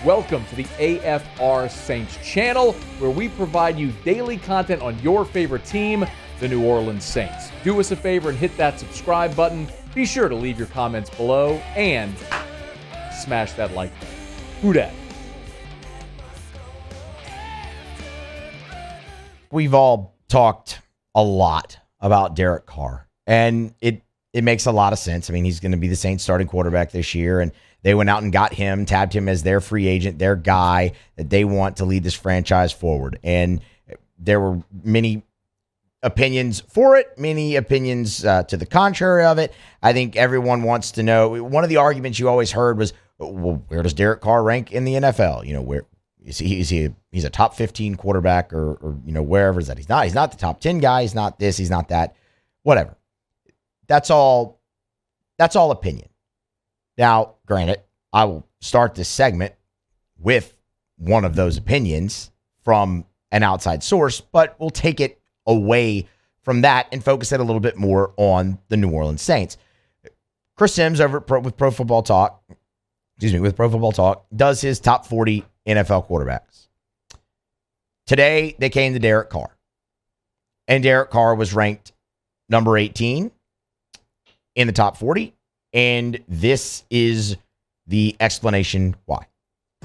Welcome to the AFR Saints channel, where we provide you daily content on your favorite team, the New Orleans Saints. Do us a favor and hit that subscribe button. Be sure to leave your comments below and smash that like button. Who dat? We've all talked a lot about Derek Carr, and it makes a lot of sense. I mean, he's going to be the Saints starting quarterback this year, and they went out and got him, tabbed him as their free agent, their guy that they want to lead this franchise forward. And there were many opinions for it, many opinions to the contrary of it. I think everyone wants to know. One of the arguments you always heard was, well, where does Derek Carr rank in the NFL? You know, where is he? He's a top 15 quarterback or you know, wherever is that? He's not. He's not the top 10 guy. He's not this. He's not that. Whatever. That's all opinion. Now, granted, I will start this segment with one of those opinions from an outside source, but we'll take it away from that and focus it a little bit more on the New Orleans Saints. Chris Sims over at with Pro Football Talk, does his top 40 NFL quarterbacks. Today, they came to Derek Carr, and Derek Carr was ranked number 18 in the top 40. And this is the explanation why.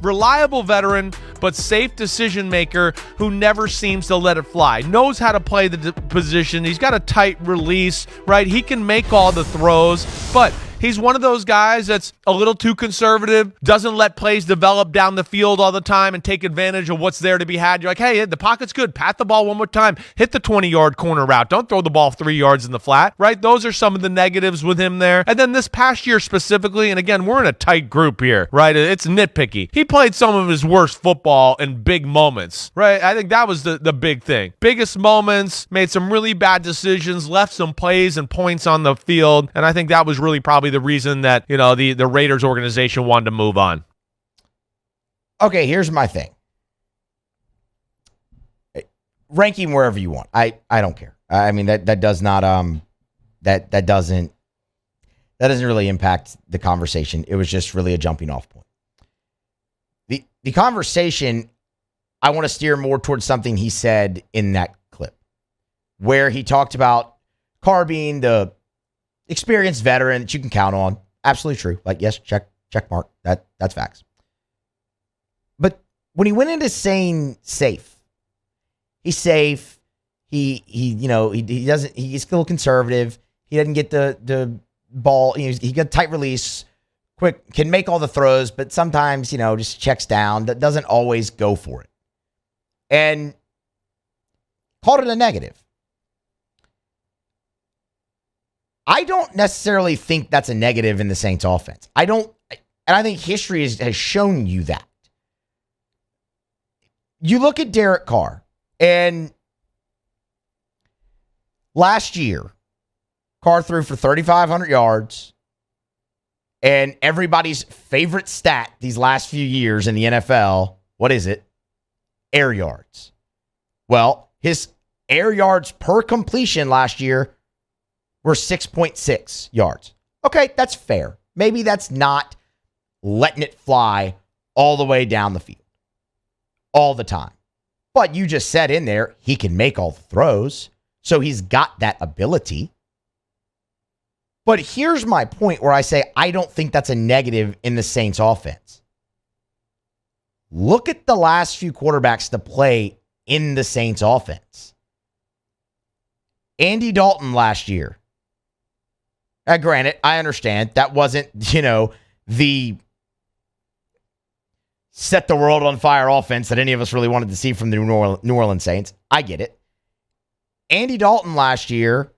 Reliable veteran, but safe decision maker who never seems to let it fly. Knows how to play the position. He's got a tight release, right? He can make all the throws, but he's one of those guys that's a little too conservative, doesn't let plays develop down the field all the time and take advantage of what's there to be had. You're like, hey, the pocket's good. Pat the ball one more time. Hit the 20-yard corner route. Don't throw the ball 3 yards in the flat, right? Those are some of the negatives with him there. And then this past year specifically, and again, we're in a tight group here, right? It's nitpicky. He played some of his worst football in big moments, right? I think that was the big thing. Biggest moments, made some really bad decisions, left some plays and points on the field, and I think that was really probably the reason that, you know, the Raiders organization wanted to move on. Okay, here's my thing. Rank him wherever you want. I don't care. I mean, that does not that doesn't really impact the conversation. It was just really a jumping off point. The conversation, I want to steer more towards something he said in that clip, where he talked about Carr being the experienced veteran that you can count on. Absolutely true. Like, yes, check mark. That's facts. But when he went into saying safe, he's safe. He doesn't. He's still conservative. He doesn't get the ball. He got tight release, quick, can make all the throws, but sometimes just checks down. That doesn't always go for it, and called it a negative. I don't necessarily think that's a negative in the Saints offense. I think history has shown you that. You look at Derek Carr, and last year, Carr threw for 3,500 yards, and everybody's favorite stat these last few years in the NFL, what is it? Air yards. Well, his air yards per completion last year were 6.6 yards. Okay, that's fair. Maybe that's not letting it fly all the way down the field all the time. But you just said in there, he can make all the throws, so he's got that ability. But here's my point where I say I don't think that's a negative in the Saints offense. Look at the last few quarterbacks to play in the Saints offense. Andy Dalton last year. Granted, I understand that wasn't, the set the world on fire offense that any of us really wanted to see from the New Orleans Saints. I get it. Andy Dalton last year,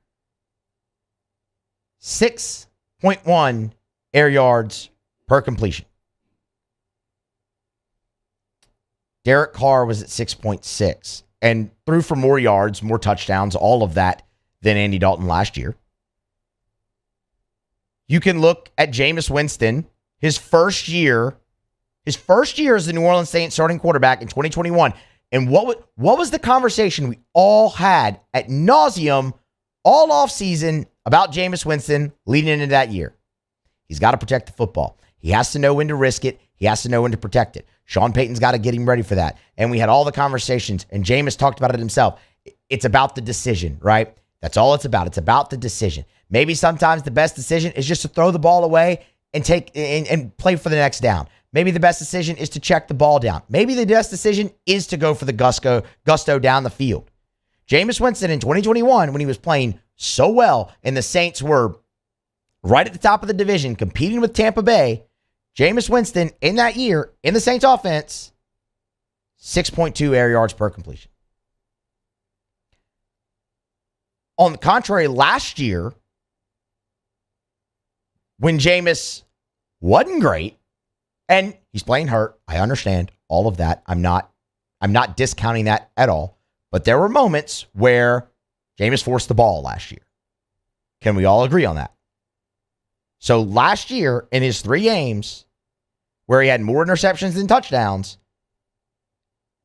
6.1 air yards per completion. Derek Carr was at 6.6 and threw for more yards, more touchdowns, all of that than Andy Dalton last year. You can look at Jameis Winston, his first year as the New Orleans Saints starting quarterback in 2021. And what was the conversation we all had at nauseum all offseason about Jameis Winston leading into that year? He's got to protect the football. He has to know when to risk it. He has to know when to protect it. Sean Payton's got to get him ready for that. And we had all the conversations, and Jameis talked about it himself. It's about the decision, right? That's all it's about. It's about the decision. Maybe sometimes the best decision is just to throw the ball away and take and play for the next down. Maybe the best decision is to check the ball down. Maybe the best decision is to go for the gusto down the field. Jameis Winston in 2021, when he was playing so well and the Saints were right at the top of the division competing with Tampa Bay, Jameis Winston in that year in the Saints offense, 6.2 air yards per completion. On the contrary, last year, when Jameis wasn't great, and he's playing hurt, I understand all of that. I'm not discounting that at all. But there were moments where Jameis forced the ball last year. Can we all agree on that? So last year, in his 3 games, where he had more interceptions than touchdowns,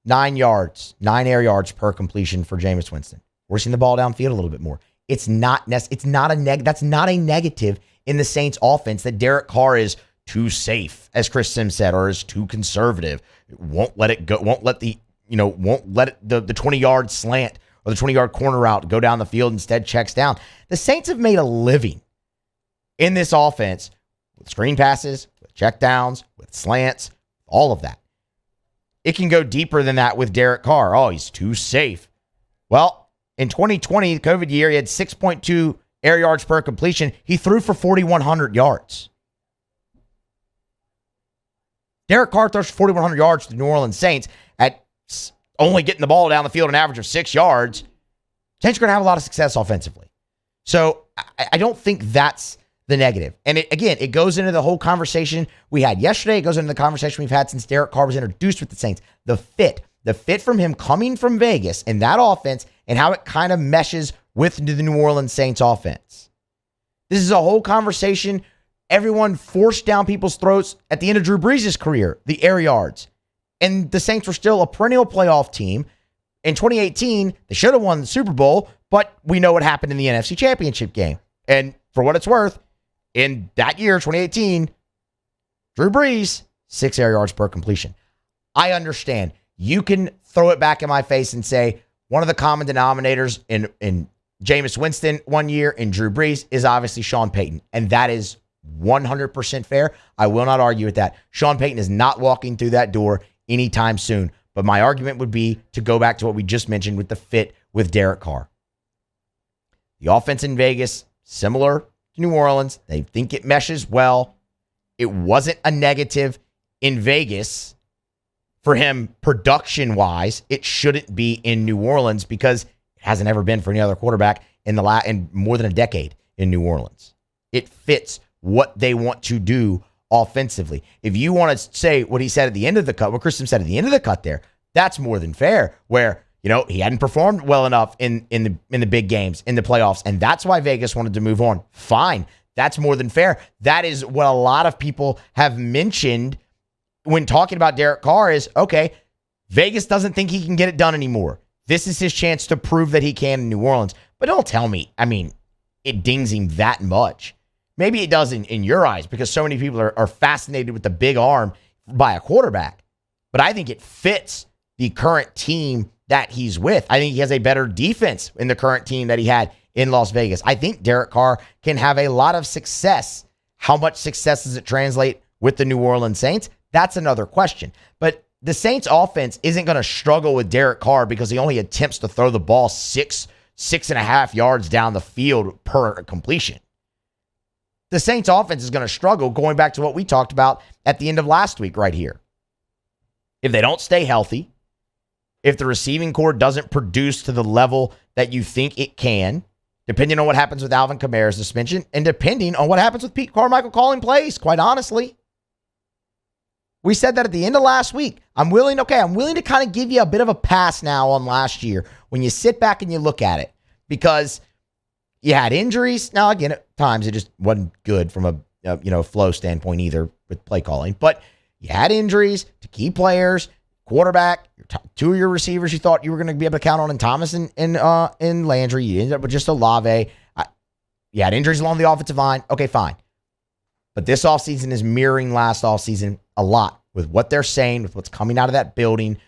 9 air yards per completion for Jameis Winston. Forcing the ball downfield a little bit more. That's not a negative in the Saints offense that Derek Carr is too safe, as Chris Sims said, or is too conservative. Won't let it go, won't let the 20-yard slant or the 20-yard corner route go down the field, instead checks down. The Saints have made a living in this offense with screen passes, with check downs, with slants, all of that. It can go deeper than that with Derek Carr. Oh, he's too safe. Well, in 2020, the COVID year, he had 6.2 air yards per completion. He threw for 4,100 yards. Derek Carr throws for 4,100 yards to the New Orleans Saints at only getting the ball down the field an average of 6 yards. Saints are going to have a lot of success offensively. So I don't think that's the negative. And it goes into the whole conversation we had yesterday. It goes into the conversation we've had since Derek Carr was introduced with the Saints. The fit from him coming from Vegas and that offense and how it kind of meshes with the New Orleans Saints offense. This is a whole conversation everyone forced down people's throats at the end of Drew Brees' career, the air yards. And the Saints were still a perennial playoff team. In 2018, they should have won the Super Bowl, but we know what happened in the NFC Championship game. And for what it's worth, in that year, 2018, Drew Brees, 6 air yards per completion. I understand. You can throw it back in my face and say one of the common denominators in Jameis Winston one year and Drew Brees is obviously Sean Payton. And that is 100% fair. I will not argue with that. Sean Payton is not walking through that door anytime soon. But my argument would be to go back to what we just mentioned with the fit with Derek Carr. The offense in Vegas, similar to New Orleans. They think it meshes well. It wasn't a negative in Vegas for him production-wise. It shouldn't be in New Orleans because it hasn't ever been for any other quarterback in more than a decade in New Orleans. It fits what they want to do offensively. If you want to say what he said at the end of the cut, what Christian said at the end of the cut there, that's more than fair, where, he hadn't performed well enough in the big games, in the playoffs, and that's why Vegas wanted to move on. Fine. That's more than fair. That is what a lot of people have mentioned when talking about Derek Carr is, okay, Vegas doesn't think he can get it done anymore. This is his chance to prove that he can in New Orleans. But don't tell me, it dings him that much. Maybe it does in your eyes because so many people are fascinated with the big arm by a quarterback. But I think it fits the current team that he's with. I think he has a better defense in the current team that he had in Las Vegas. I think Derek Carr can have a lot of success. How much success does it translate with the New Orleans Saints? That's another question. But the Saints offense isn't going to struggle with Derek Carr because he only attempts to throw the ball 6.5 yards down the field per completion. The Saints offense is going to struggle, going back to what we talked about at the end of last week right here. If they don't stay healthy, if the receiving core doesn't produce to the level that you think it can, depending on what happens with Alvin Kamara's suspension, and depending on what happens with Pete Carmichael calling plays, quite honestly. We said that at the end of last week. I'm willing to kind of give you a bit of a pass now on last year when you sit back and you look at it, because you had injuries. Now, again, at times it just wasn't good from a flow standpoint either with play calling, but you had injuries to key players, quarterback, two of your receivers you thought you were going to be able to count on in Thomas and Landry. You ended up with just Olave. You had injuries along the offensive line. Okay, fine. But this offseason is mirroring last offseason a lot. with what they're saying, with what's coming out of that building,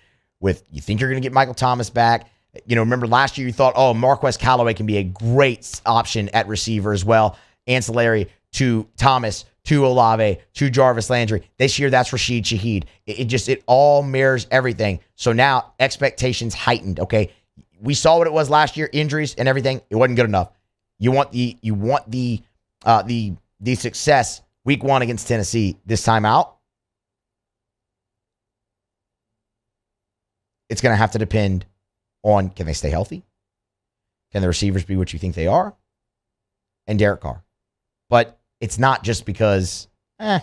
with you think you're going to get Michael Thomas back. Remember last year you thought, oh, Marquez Callaway can be a great option at receiver as well, ancillary to Thomas, to Olave, to Jarvis Landry. This year, that's Rashid Shaheed. It all mirrors everything. So now expectations heightened. Okay, we saw what it was last year, injuries and everything. It wasn't good enough. You want the success week 1 against Tennessee this time out. It's going to have to depend on, can they stay healthy? Can the receivers be what you think they are? And Derek Carr. But it's not just because, he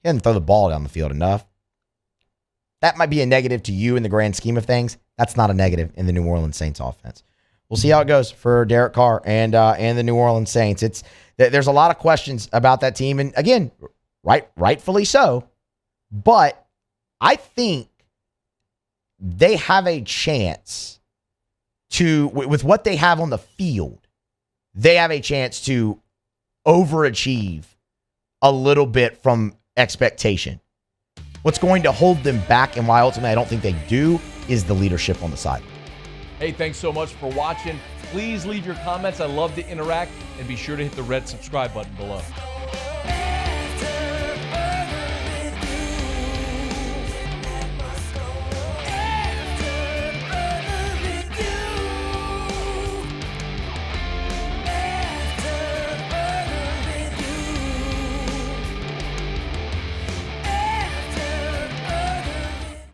didn't throw the ball down the field enough. That might be a negative to you in the grand scheme of things. That's not a negative in the New Orleans Saints offense. We'll see how it goes for Derek Carr and the New Orleans Saints. There's a lot of questions about that team, and again, rightfully so. But I think they have a chance to, with what they have on the field, they have a chance to overachieve a little bit from expectation. What's going to hold them back, and why ultimately I don't think they do, is the leadership on the side. Hey, thanks so much for watching. Please leave your comments. I love to interact, and be sure to hit the red subscribe button below.